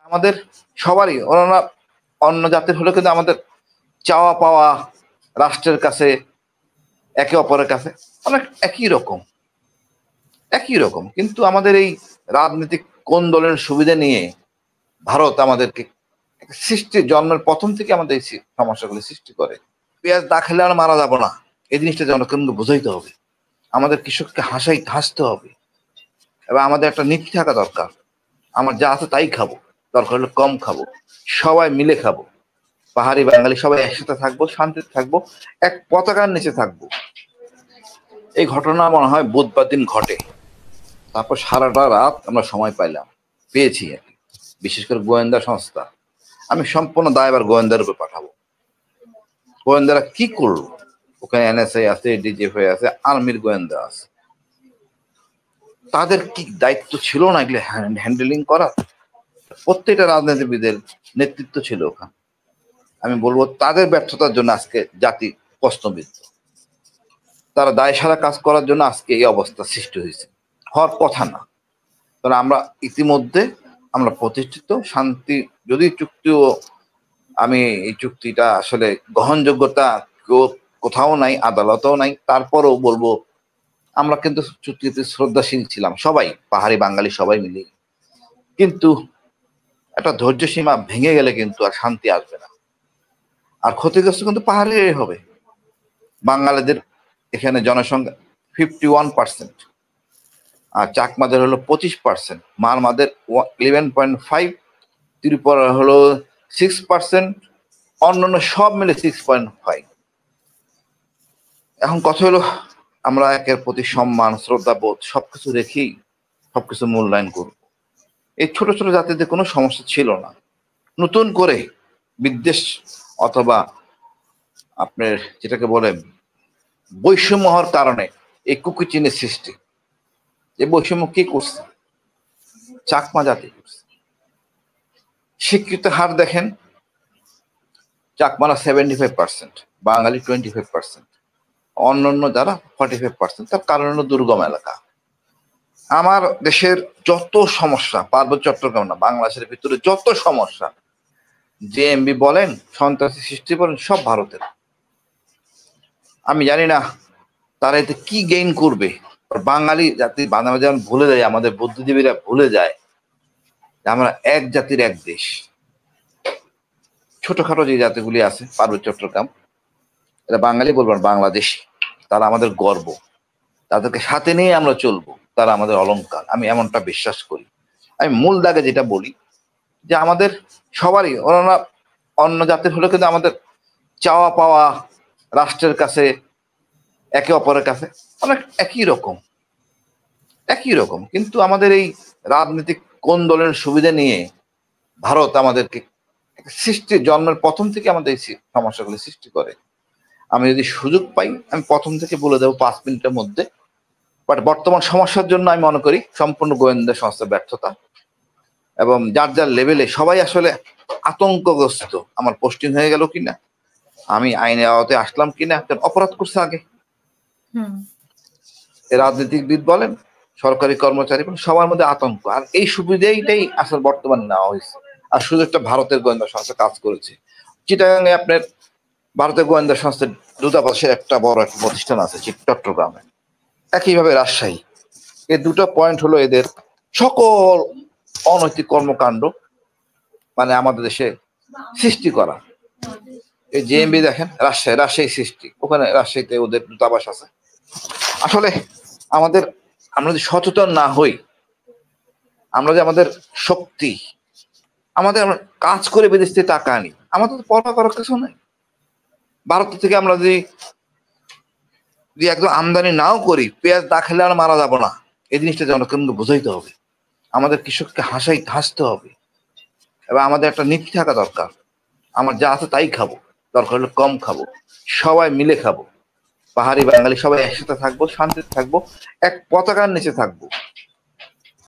আমাদের সবারই ওনারা অন্য জাতির হলে কিন্তু আমাদের চাওয়া পাওয়া রাষ্ট্রের কাছে একে অপরের কাছে অনেক একই রকম কিন্তু আমাদের এই রাজনৈতিক কোন দলের সুবিধা নিয়ে ভারত আমাদেরকে সৃষ্টি জন্মের প্রথম থেকে আমাদের এই সমস্যাগুলি সৃষ্টি করে। পেঁয়াজ না খেলে আর মারা যাবো না, এই জিনিসটা জনগণকে বুঝাইতে হবে। আমাদের কৃষককে হাসতে হবে এবং আমাদের একটা নীতি থাকা দরকার। আমার যা আছে তাই খাবো, দরকার হলে কম খাবো, সবাই মিলে খাবো, পাহাড়ি বাঙালি সবাই একসাথে থাকবো, শান্তিতে থাকবো, এক পতাকার নিচে থাকবো। এই ঘটনা মনে হয় বুধবার দিন ঘটে। তারপর সারাটা রাত আমরা সময় পেয়েছি আর কি। বিশেষ করে গোয়েন্দা সংস্থা, আমি সম্পূর্ণ দায়ভার গোয়েন্দার উপর পাঠাবো। গোয়েন্দারা কি করলো? ওখানে এনএসআই আছে, ডিজিএফআই আছে, আর্মির গোয়েন্দা আছে, তাদের কি দায়িত্ব ছিল না এগুলো হ্যান্ডেলিং করা? প্রত্যেকটা রাজনীতিবিদের নেতৃত্ব ছিল ওখানে। আমি বলবো তাদের ব্যর্থতার জন্য আজকে জাতি প্রশ্নবিদ্ধ। তারা দায়সারা কাজ করার জন্য আজকে এই অবস্থা সৃষ্টি হয়েছে, হওয়ার কথা না। কারণ আমরা ইতিমধ্যে আমরা প্রতিষ্ঠিত শান্তি, যদি চুক্তিও আমি এই চুক্তিটা আসলে গ্রহণযোগ্যতা কোথাও নাই, আদালতেও নাই, তারপরেও বলবো আমরা কিন্তু চুক্তিতে শ্রদ্ধাশীল ছিলাম সবাই, পাহাড়ি বাঙালি সবাই মিলে। কিন্তু একটা ধৈর্য সীমা ভেঙে গেলে কিন্তু আর শান্তি আসবে না, আর ক্ষতিগ্রস্ত কিন্তু পাহাড়েরই হবে। বাঙালিদের এখানে জনসংখ্যা 51%, আর চাকমাদের হলো 25%, মারমাদের 11.5, ত্রিপুরা হলো 6%, অন্যান্য সব মিলে 6.5। এখন কথা হলো আমরা একের প্রতি সম্মান, শ্রদ্ধাবোধ সবকিছু রেখেই সবকিছু মূল্যায়ন করব। এই ছোট ছোট জাতিদের কোনো সমস্যা ছিল না, নতুন করে বিদ্বেষ অথবা আপনার যেটাকে বলে বৈষম্য হওয়ার কারণে এই কুকুচিনের সৃষ্টি। এই বৈষম্য কি করছে? চাকমা জাতি করছে। শিক্ষিত হার দেখেন, চাকমারা 75%, বাঙালি 25%, অন্যান্য যারা 45%। তার কারণ হলো দুর্গম এলাকা। আমার দেশের যত সমস্যা, পার্বত্য চট্টগ্রাম না, বাংলাদেশের ভিতরে যত সমস্যা, জেএমবি বলেন, সন্ত্রাসী সৃষ্টি বলেন, সব ভারতের। আমি জানি না তারা এতে কি গেইন করবে। বাঙালি জাতি বাংলা যেমন ভুলে যায়, আমাদের বুদ্ধিজীবীরা ভুলে যায় যে আমরা এক জাতির এক দেশ। ছোটখাটো যে জাতিগুলি আছে পার্বত্য চট্টগ্রাম, এরা বাঙালি বলবো না, বাংলাদেশি। তারা আমাদের গর্ব, তাদেরকে সাথে নিয়ে আমরা চলবো, তারা আমাদের অলংকার। আমি এমনটা বিশ্বাস করি। আমি মূল দাগে যেটা বলি যে আমাদের সবারই ওনারা অন্য জাতির হলে কিন্তু আমাদের চাওয়া পাওয়া রাষ্ট্রের কাছে একে অপরের কাছে অনেক একই রকম কিন্তু আমাদের এই রাজনৈতিক কোন দলের সুবিধা নিয়ে ভারত আমাদেরকে জন্মের প্রথম থেকে আমাদের এই সমস্যাগুলি সৃষ্টি করে। আমি যদি সুযোগ পাই আমি প্রথম থেকে বলে দেবো 5 মিনিটের মধ্যে। বাট বর্তমান সমস্যার জন্য আমি মনে করি সম্পূর্ণ গোয়েন্দা সংস্থার ব্যর্থতা, এবং যার যার লেভেলে সবাই আসলে আতঙ্কগ্রস্ত। আমার পোস্টিং হয়ে গেল কিনা, আমি আইনের আওতায় আসলাম কিনা, অপরাধ করছে আগে। রাজনীতিবিদ বলেন, সরকারি কর্মচারী বলেন, সবার মধ্যে আতঙ্ক। আর এই সুবিধাটাই আসলে বর্তমানে নেওয়া হয়েছে। আর সুযোগটা ভারতের গোয়েন্দা সংস্থা কাজ করেছে। চিটাগাঙে আপনার ভারতের গোয়েন্দা সংস্থার দূতাবাসের একটা বড় একটা প্রতিষ্ঠান আছে চট্টগ্রামে, একইভাবে রাজশাহী। এই দুটো পয়েন্ট হলো এদের সকল অনৈতিক কর্মকাণ্ড মানে আমাদের দেশে সৃষ্টি করা। এই জেএমবি দেখেন, রাজশাহী সৃষ্টি, ওখানে রাজশাহীতে ওদের দূতাবাস আছে। আসলে আমরা যদি সচেতন না হই, আমরা যে আমাদের শক্তি, আমরা কাজ করে বিদেশ থেকে টাকা আনি, আমাদের তো পরোয়া করার কিছু নাই। ভারত থেকে আমরা যদি একদম আমদানি নাও করি, পেঁয়াজ না খেলে আর মারা যাবো না, এই জিনিসটা জনগণকে বুঝাইতে হবে। আমাদের কৃষককে হাসতে হবে এবং আমাদের একটা নীতি থাকা দরকার। আমার যা আছে তাই খাবো, দরকার হলে কম খাবো, সবাই মিলে খাবো, পাহাড়ি বাঙালি সবাই একসাথে থাকবো, শান্তিতে থাকবো, এক পতাকার নিচে থাকবো।